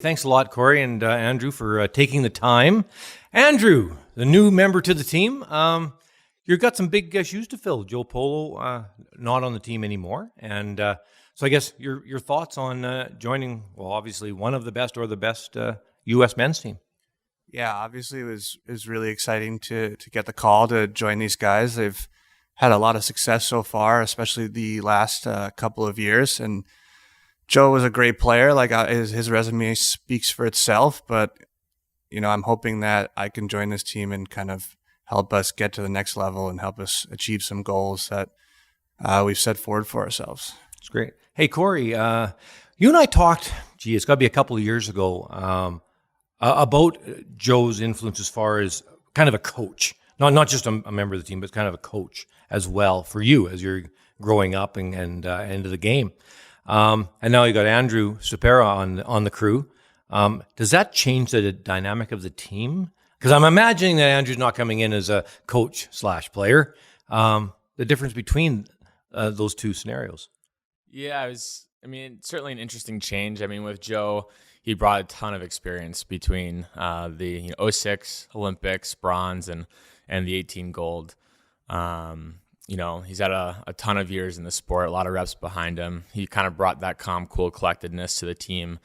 Thanks a lot, Korey and Andrew, for taking the time. Andrew, the new member to the team, you've got some big shoes to fill. Joe Polo not on the team anymore, and so I guess your thoughts on joining, well, obviously one of the best or the best U.S. men's team. Yeah, obviously it was really exciting to get the call to join these guys. They've had a lot of success so far, especially the last couple of years. And Joe was a great player. Like his resume speaks for itself. But I'm hoping that I can join this team and kind of help us get to the next level and help us achieve some goals that we've set forward for ourselves. It's great. Hey, Korey, you and I talked. It's got to be a couple of years ago. About Joe's influence as far as kind of a coach, not just a member of the team, but kind of a coach as well for you as you're growing up and into the game. And now you got Andrew Stopera on the crew. Does that change the dynamic of the team? Because I'm imagining that Andrew's not coming in as a coach/player. The difference between those two scenarios. Yeah, certainly an interesting change. With Joe, he brought a ton of experience between the 06 Olympics bronze and the 18 gold. He's had a ton of years in the sport, a lot of reps behind him. He kind of brought that calm, cool collectedness to the team.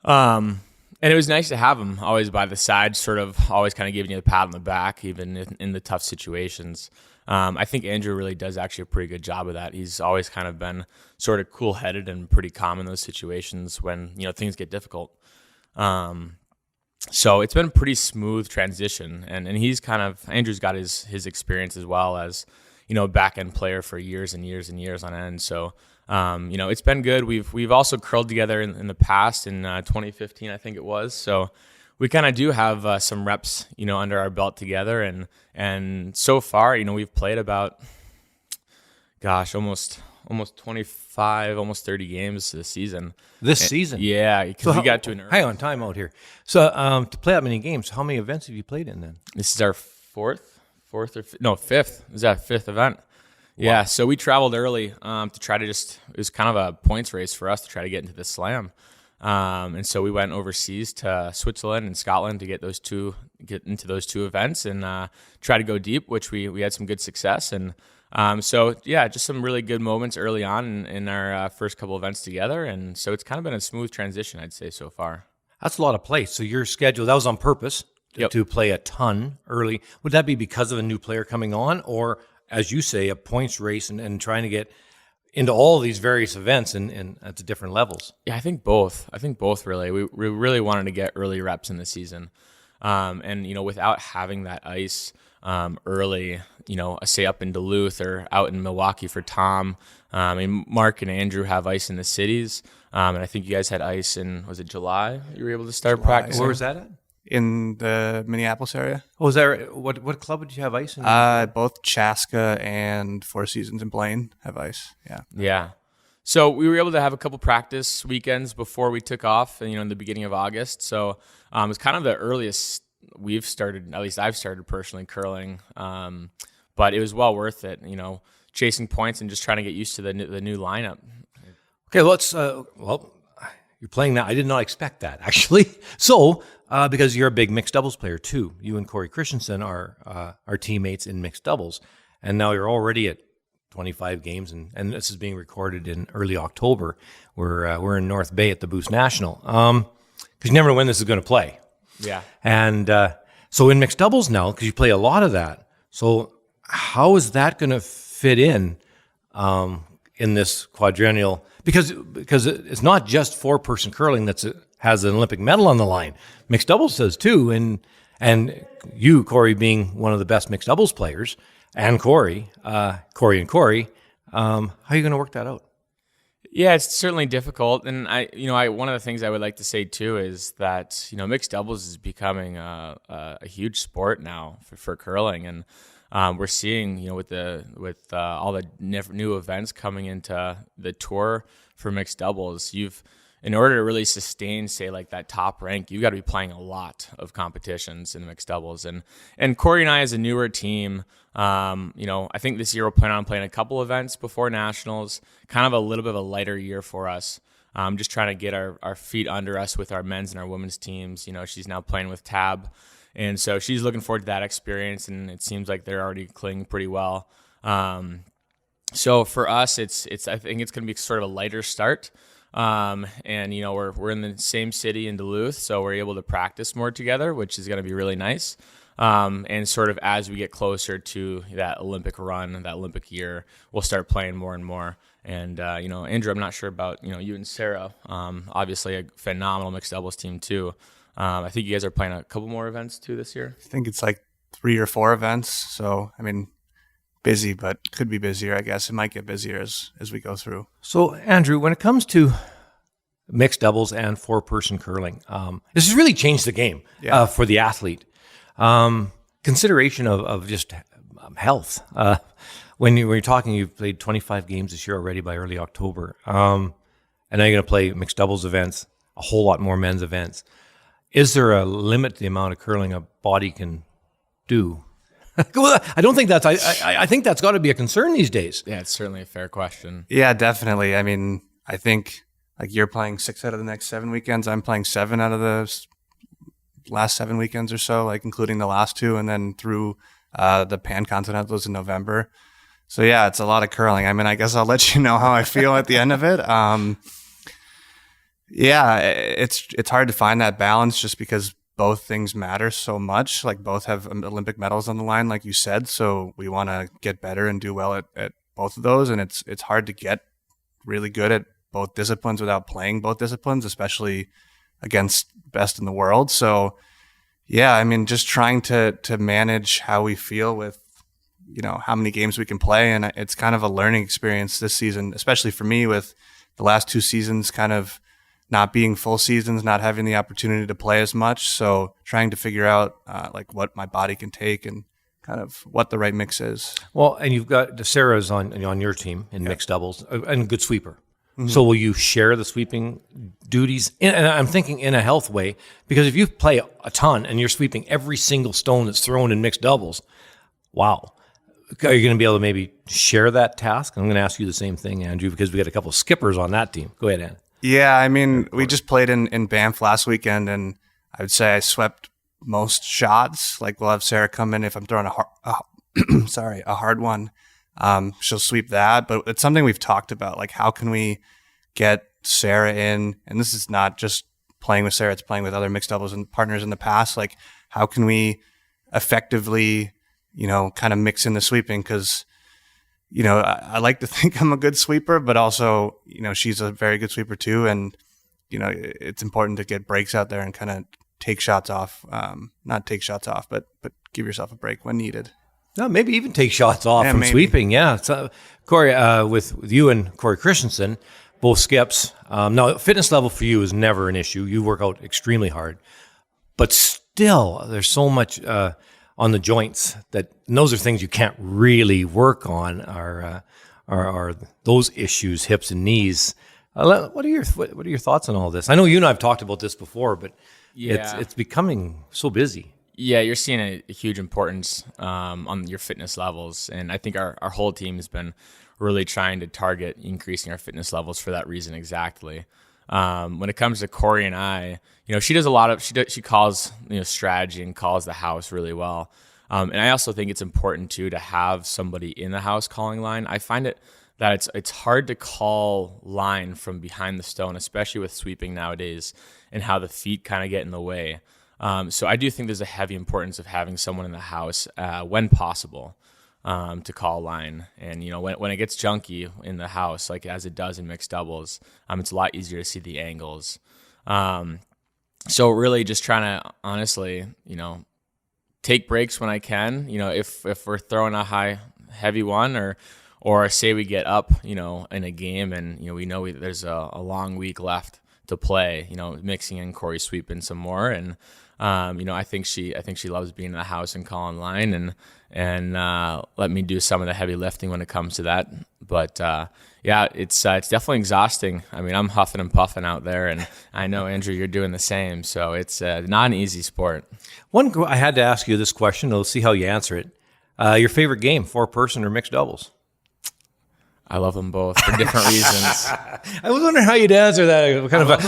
And it was nice to have him always by the side, sort of always kind of giving you the pat on the back, even in the tough situations. I think Andrew really does actually a pretty good job of that. He's always kind of been sort of cool-headed and pretty calm in those situations when, things get difficult. So it's been a pretty smooth transition, and Andrew's got his experience as well as, back-end player for years and years and years on end. So, it's been good. We've also curled together in the past in 2015, I think it was. So we kind of do have some reps, under our belt together, and so far, we've played about, almost 25, almost 30 games this season. Season? Yeah, because we got to an early. Hang on, time out here. So to play that many games, how many events have you played in then? This is our fifth. This is our fifth event. Wow. Yeah, so we traveled early to try to it was kind of a points race for us to try to get into the slam. And so we went overseas to Switzerland and Scotland to get into those two events and try to go deep, which we had some good success. And just some really good moments early on in our first couple events together. And so it's kind of been a smooth transition, I'd say, so far. That's a lot of play. So your schedule, that was on purpose to play a ton early. Would that be because of a new player coming on, or, as you say, a points race and trying to get into all these various events and at the different levels? Yeah, I think both. Really. We really wanted to get early reps in the season. Without having that ice early, say up in Duluth or out in Milwaukee for Tom. Mark and Andrew have ice in the cities. And I think you guys had ice was it July? You were able to start practicing? Where was that at? In the Minneapolis area. Oh, was that what club did you have ice in? Both Chaska and Four Seasons in Blaine have ice. Yeah. Yeah. So we were able to have a couple practice weekends before we took off, in the beginning of August. So it was kind of the earliest we've started, at least I've started personally curling. But it was well worth it, chasing points and just trying to get used to the new lineup. Okay, let's, you're playing now. I did not expect that, actually. So, because you're a big mixed doubles player too. You and Corey Christensen are teammates in mixed doubles. And now you're already at 25 games, and this is being recorded in early October. We're in North Bay at the Boost National. Because you never know when this is going to play. Yeah. And so in mixed doubles now, because you play a lot of that, so how is that going to fit in this quadrennial? Because it's not just four-person curling that has an Olympic medal on the line. Mixed doubles does too, and you, Korey, being one of the best mixed doubles players, and Korey, how are you going to work that out? Yeah, it's certainly difficult, and one of the things I would like to say too is that mixed doubles is becoming a huge sport now for curling, and we're seeing with all the new events coming into the tour for mixed doubles, in order to really sustain, say, like that top rank, you've got to be playing a lot of competitions in mixed doubles. And Korey and I, as a newer team, I think this year we'll plan on playing a couple events before nationals, kind of a little bit of a lighter year for us. just trying to get our feet under us with our men's and our women's teams. She's now playing with Tab, and so she's looking forward to that experience, and it seems like they're already clicking pretty well. So for us, I think it's going to be sort of a lighter start. And we're in the same city in Duluth, so we're able to practice more together, which is going to be really nice. And sort of as we get closer to that Olympic run, that Olympic year, we'll start playing more and more. And Andrew, I'm not sure about you and Sarah. Obviously a phenomenal mixed doubles team too. I think you guys are playing a couple more events too this year. I think it's like 3 or 4 events. So I mean, busy, but could be busier, I guess. It might get busier as we go through. So, Andrew, when it comes to mixed doubles and 4-person curling, this has really changed the game for the athlete. Consideration of just health. When you're talking, you've played 25 games this year already by early October, and now you're going to play mixed doubles events, a whole lot more men's events. Is there a limit to the amount of curling a body can do? I don't think that's. I think that's got to be a concern these days. Yeah, it's certainly a fair question. Yeah, definitely. I mean, I think like you're playing 6 out of the next 7 weekends. I'm playing 7 out of the last 7 weekends or so, like including the last 2, and then through the Pan Continentals in November. So yeah, it's a lot of curling. I mean, I guess I'll let you know how I feel at the end of it. Yeah, it's hard to find that balance just because both things matter so much. Like both have Olympic medals on the line, like you said. So we want to get better and do well at both of those. And it's hard to get really good at both disciplines without playing both disciplines, especially against best in the world. So yeah, I mean, just trying to manage how we feel with, how many games we can play. And it's kind of a learning experience this season, especially for me with the last 2 seasons kind of not being full seasons, not having the opportunity to play as much. So trying to figure out like what my body can take and kind of what the right mix is. Well, and you've got Sarah's on your team in mixed doubles and a good sweeper. Mm-hmm. So will you share the sweeping duties? And I'm thinking in a health way, because if you play a ton and you're sweeping every single stone that's thrown in mixed doubles, wow. Are you going to be able to maybe share that task? I'm going to ask you the same thing, Andrew, because we got a couple of skippers on that team. Go ahead, Ann. Yeah, I mean, we just played in Banff last weekend, and I would say I swept most shots. Like we'll have Sarah come in if I'm throwing a hard one. She'll sweep that, but it's something we've talked about. Like, how can we get Sarah in? And this is not just playing with Sarah; it's playing with other mixed doubles and partners in the past. Like, how can we effectively, kind of mix in the sweeping? Because I like to think I'm a good sweeper, but also, she's a very good sweeper too. And, it's important to get breaks out there and kind of take shots off. Not take shots off, but give yourself a break when needed. No, maybe even take shots off from sweeping. Yeah. So, Korey, with you and Corey Christensen, both skips. Now, fitness level for you is never an issue. You work out extremely hard. But still, there's so much on the joints and those are things you can't really work on are those issues, hips and knees. What are your thoughts on all this? I know you and I have talked about this before, but it's becoming so busy. Yeah, you're seeing a huge importance on your fitness levels, and I think our whole team has been really trying to target increasing our fitness levels for that reason exactly. When it comes to Korey and I, she does a lot of she calls strategy and calls the house really well. And I also think it's important too to have somebody in the house calling line. I find that it's hard to call line from behind the stone, especially with sweeping nowadays and how the feet kind of get in the way. So I do think there's a heavy importance of having someone in the house when possible to call line. And, when it gets junky in the house, like as it does in mixed doubles, it's a lot easier to see the angles. So really just trying to honestly, take breaks when I can, if we're throwing a heavy one or say we get up, in a game and, we know there's a long week left to play, mixing in Korey sweeping some more. And, I think she loves being in the house and calling line and let me do some of the heavy lifting when it comes to that. But yeah, it's definitely exhausting. I mean, I'm huffing and puffing out there, and I know, Andrew, you're doing the same. So it's not an easy sport. I had to ask you this question. We'll see how you answer it. Your favorite game, 4-person or mixed doubles? I love them both for different reasons. I was wondering how you'd answer that.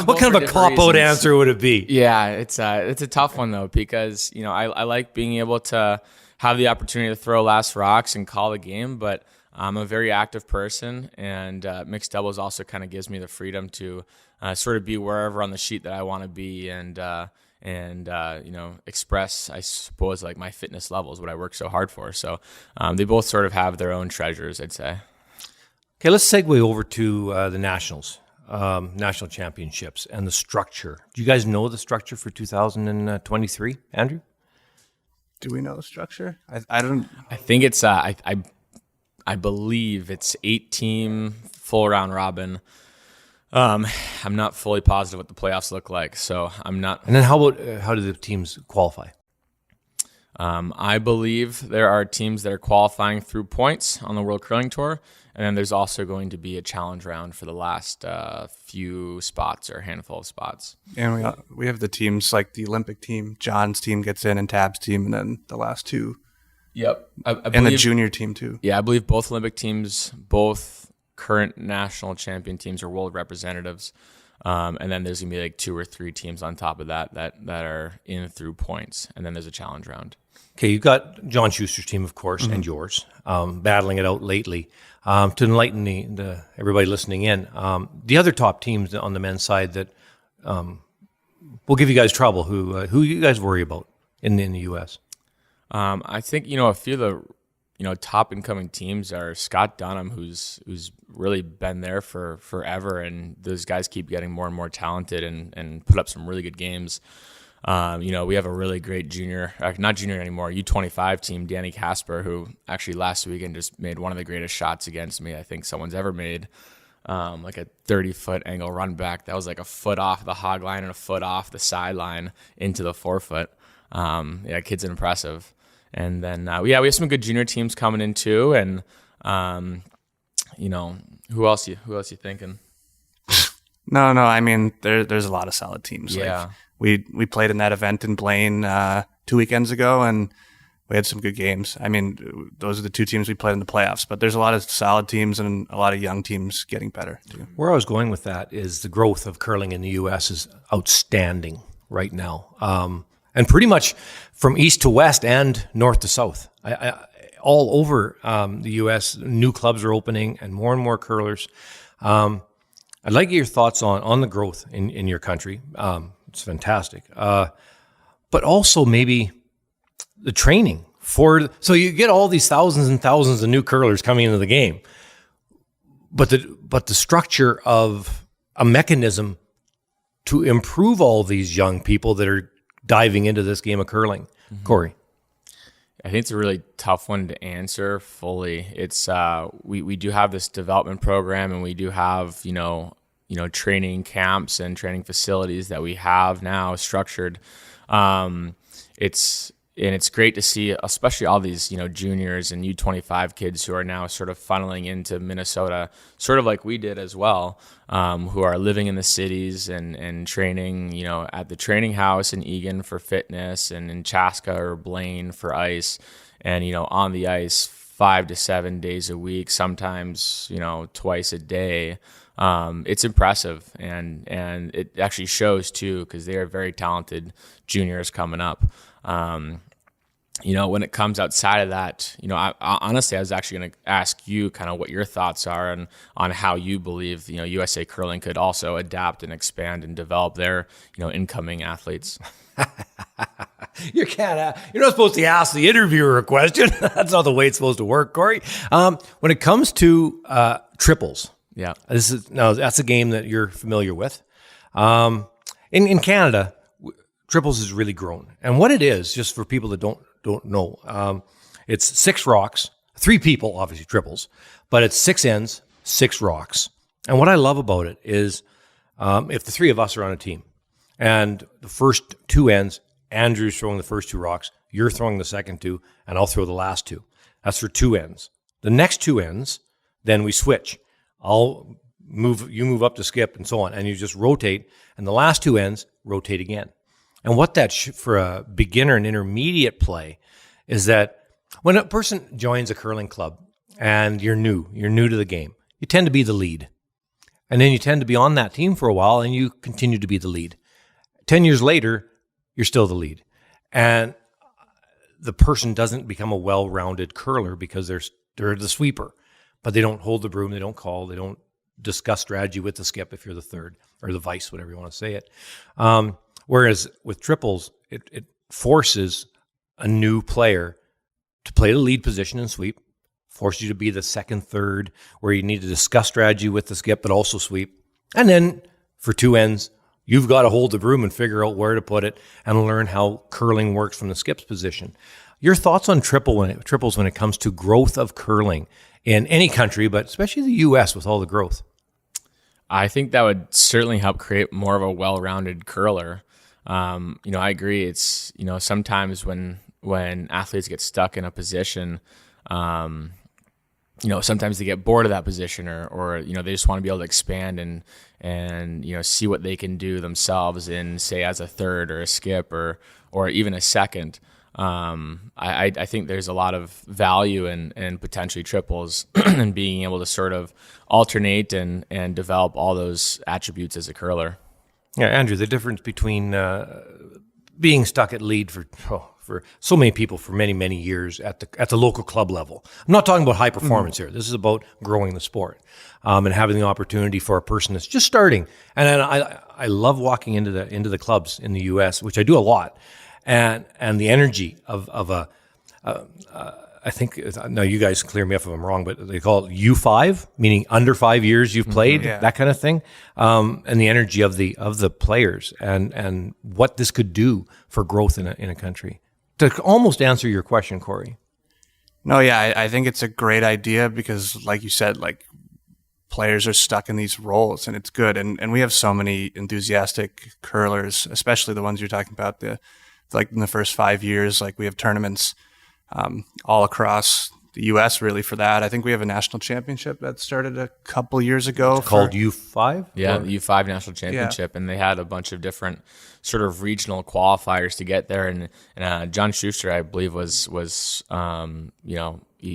What kind of a cop-out answer would it be? Yeah, it's a tough one though, because I like being able to have the opportunity to throw last rocks and call the game, but I'm a very active person, and mixed doubles also kind of gives me the freedom to sort of be wherever on the sheet that I want to be, and express, I suppose, like my fitness levels, what I work so hard for. So they both sort of have their own treasures, I'd say. Okay, let's segue over to the nationals, national championships, and the structure. Do you guys know the structure for 2023, Andrew? Do we know the structure? I don't. I think it's I believe it's 8-team full round robin. I'm not fully positive what the playoffs look like, so I'm not. And then how do the teams qualify? I believe there are teams that are qualifying through points on the World Curling Tour, and then there's also going to be a challenge round for the last few spots or handful of spots. And we have the teams like the Olympic team. John's team gets in, and Tab's team, and then the last two. Yep, and the junior team too. Yeah, I believe both Olympic teams, both current national champion teams, are world representatives. And then there's gonna be like 2 or 3 teams on top of that are in through points, and then there's a challenge round. Okay, you've got John Schuster's team, of course, and yours, battling it out lately. To enlighten the everybody listening in, the other top teams on the men's side that will give you guys trouble, who you guys worry about in the U.S.? I think a few of the top incoming teams are Scott Dunham, who's really been there for forever, and those guys keep getting more and more talented and put up some really good games. We have a really great not junior anymore, U25 team, Danny Casper, who actually last weekend just made one of the greatest shots against me I think someone's ever made. Like a 30-foot angle run back that was like a foot off the hog line and a foot off the sideline into the forefoot. Kid's impressive. And then we have some good junior teams coming in too, and who else you thinking? No. I mean, there's a lot of solid teams. Yeah, like we played in that event in Blaine 2 weekends ago, and we had some good games. I mean, those are the 2 teams we played in the playoffs. But there's a lot of solid teams and a lot of young teams getting better too. Where I was going with that is the growth of curling in the U.S. is outstanding right now. And pretty much from east to west and north to south. All over the U.S., new clubs are opening and more curlers. I'd like to get your thoughts on the growth in your country. It's fantastic. But also maybe the training. So you get all these thousands and thousands of new curlers coming into the game. But the structure of a mechanism to improve all these young people that are diving into this game of curling. Mm-hmm. Korey? I think it's a really tough one to answer fully. It's we do have this development program, and we do have training camps and training facilities that we have now structured. It's great to see, especially all these juniors and U25 kids who are now sort of funneling into Minnesota, sort of like we did as well, who are living in the cities and training, at the training house in Eagan for fitness, and in Chaska or Blaine for ice, and on the ice 5 to 7 days a week, sometimes twice a day. It's impressive, and it actually shows too, because they are very talented juniors coming up. When it comes outside of that, honestly, I was actually going to ask you kind of what your thoughts are on how you believe, USA Curling could also adapt and expand and develop their, incoming athletes. You're not supposed to ask the interviewer a question. That's not the way it's supposed to work, Korey. When it comes to triples, yeah, that's a game that you're familiar with. In Canada, triples has really grown, and what it is, just for people that don't know, it's 6 rocks, 3 people, obviously triples, but it's 6 ends, 6 rocks. And what I love about it is if the 3 of us are on a team and the first 2 ends, Andrew's throwing the first 2 rocks, you're throwing the second 2, and I'll throw the last 2. That's for 2 ends. The next 2 ends, then we switch. You move up to skip and so on, and you just rotate, and the last 2 ends rotate again. And what that for a beginner and intermediate play is that when a person joins a curling club and you're new to the game, you tend to be the lead. And then you tend to be on that team for a while and you continue to be the lead. 10 years later, you're still the lead. And the person doesn't become a well-rounded curler because they're the sweeper, but they don't hold the broom, they don't call, they don't discuss strategy with the skip if you're the third or the vice, whatever you want to say it. Whereas with triples, it forces a new player to play the lead position and sweep, forces you to be the second, third, where you need to discuss strategy with the skip, but also sweep. And then for two ends, you've got to hold the broom and figure out where to put it and learn how curling works from the skip's position. Your thoughts on triples when it comes to growth of curling in any country, but especially the U.S. with all the growth? I think that would certainly help create more of a well-rounded curler. I agree. It's, sometimes when athletes get stuck in a position, sometimes they get bored of that position or they just want to be able to expand and see what they can do themselves in, say, as a third or a skip or even a second. I think there's a lot of value in potentially triples and being able to sort of alternate and develop all those attributes as a curler. Yeah, Andrew, the difference between being stuck at lead for so many people for many, many years at the local club level. I'm not talking about high performance here. This is about growing the sport and having the opportunity for a person that's just starting. And I love walking into the clubs in the U.S., which I do a lot, and the energy of I think, now you guys clear me up if I'm wrong, but they call it U.S.A, meaning under 5 years you've played, that kind of thing, and the energy of the players and what this could do for growth in a country. To almost answer your question, Korey. No, yeah, I think it's a great idea because, like you said, like players are stuck in these roles, and it's good. And we have so many enthusiastic curlers, especially the ones you're talking about. Like in the first 5 years, like we have tournaments all across the U.S. really for that. I think we have a national championship that started a couple years ago. Called U5? Yeah, the U5 National Championship, and they had a bunch of different sort of regional qualifiers to get there. And John Schuster, I believe, was he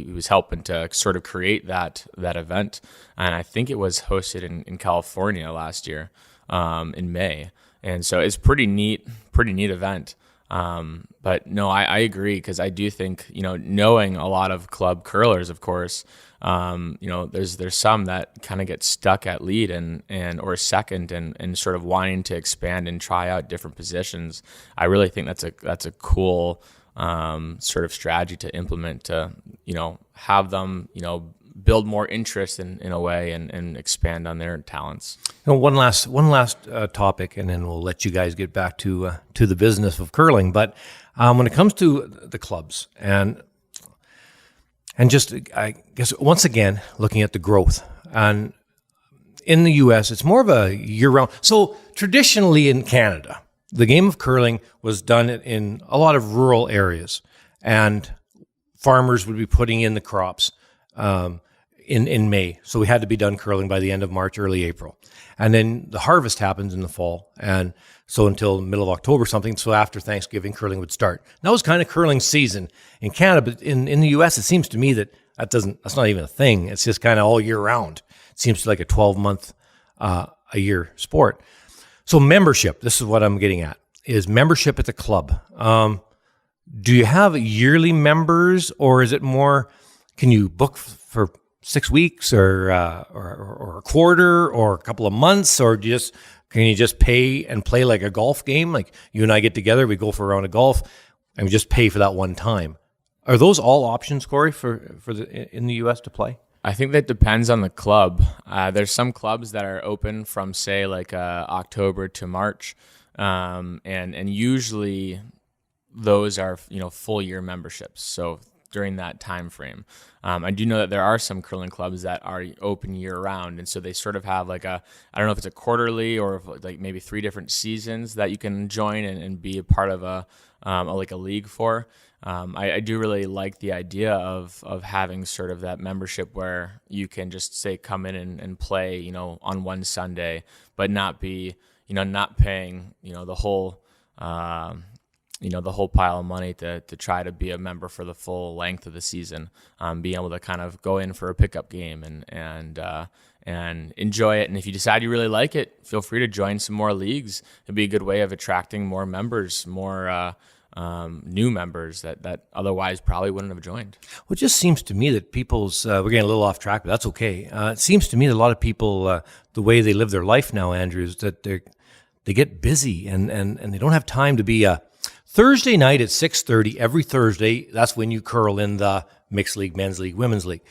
was helping to sort of create that event, and I think it was hosted in California last year in May. And so it's pretty neat event. But no, I agree because I do think, knowing a lot of club curlers, of course, there's some that kind of get stuck at lead and or second and sort of wanting to expand and try out different positions. I really think that's a cool sort of strategy to implement to, have them, build more interest in a way and expand on their talents. One last topic, and then we'll let you guys get back to the business of curling. But when it comes to the clubs and just, I guess, once again, looking at the growth, and in the U.S., it's more of a year-round. So traditionally in Canada, the game of curling was done in a lot of rural areas, and farmers would be putting in the crops in May. So we had to be done curling by the end of March, early April. And then the harvest happens in the fall. And so until the middle of October something. So after Thanksgiving, curling would start. And that was kind of curling season in Canada. But in the U.S., it seems to me that's not even a thing. It's just kind of all year round. It seems like a 12-month a year sport. So membership, this is what I'm getting at, is membership at the club. Do you have yearly members, or is it more, can you book for 6 weeks or a quarter or a couple of months, or can you just pay and play like a golf game? Like you and I get together, we go for a round of golf, and we just pay for that one time. Are those all options, Korey, in the U.S. to play? I think that depends on the club. There's some clubs that are open from, say, like October to March, and usually those are full year memberships. So during that time frame, I do know that there are some curling clubs that are open year round, and so they sort of have like I don't know if it's a quarterly or like maybe 3 different seasons that you can join and be a part of a league for. I do really like the idea of having sort of that membership where you can just say come in and play, on one Sunday, but not be, not paying, the whole, the whole pile of money to try to be a member for the full length of the season, being able to kind of go in for a pickup game and enjoy it. And if you decide you really like it, feel free to join some more leagues. It'd be a good way of attracting more members, more new members that otherwise probably wouldn't have joined. Well, it just seems to me that people's, we're getting a little off track, but that's okay. It seems to me that a lot of people, the way they live their life now, Andrew, is that they get busy and they don't have time to be Thursday night at 6:30 every Thursday. That's when you curl in the mixed league, men's league, women's league.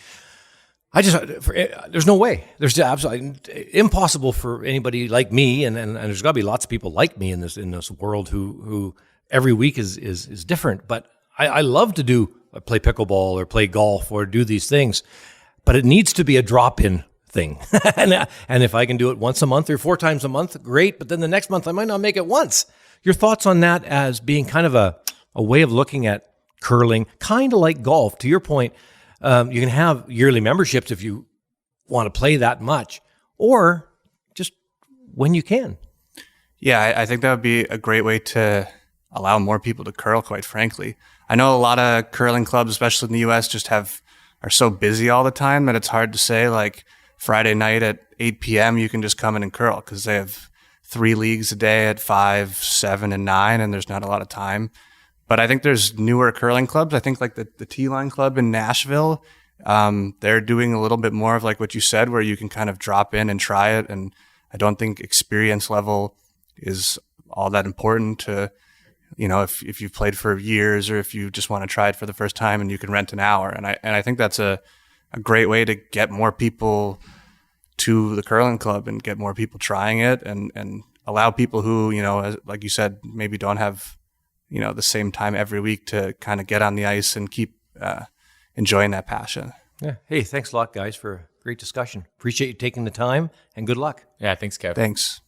There's no way. There's absolutely impossible for anybody like me, and there's got to be lots of people like me in this world who every week is different. But I love to play pickleball or play golf or do these things, but it needs to be a drop-in thing. and if I can do it once a month or 4 times a month, great. But then the next month I might not make it once. Your thoughts on that as being kind of a way of looking at curling, kind of like golf. To your point, you can have yearly memberships if you want to play that much, or just when you can. Yeah, I think that would be a great way to allow more people to curl, quite frankly. I know a lot of curling clubs, especially in the U.S., just are so busy all the time that it's hard to say, like, Friday night at 8 p.m. you can just come in and curl, because they have 3 leagues a day at 5, 7, and 9, and there's not a lot of time. But I think there's newer curling clubs. I think like the T-Line Club in Nashville, they're doing a little bit more of like what you said, where you can kind of drop in and try it. And I don't think experience level is all that important to, if you've played for years, or if you just want to try it for the first time and you can rent an hour. And I think that's a great way to get more people to the curling club and get more people trying it, and allow people who, like you said, maybe don't have, the same time every week to kind of get on the ice and keep enjoying that passion. Yeah. Hey, thanks a lot, guys, for a great discussion. Appreciate you taking the time, and good luck. Yeah, thanks, Kev. Thanks.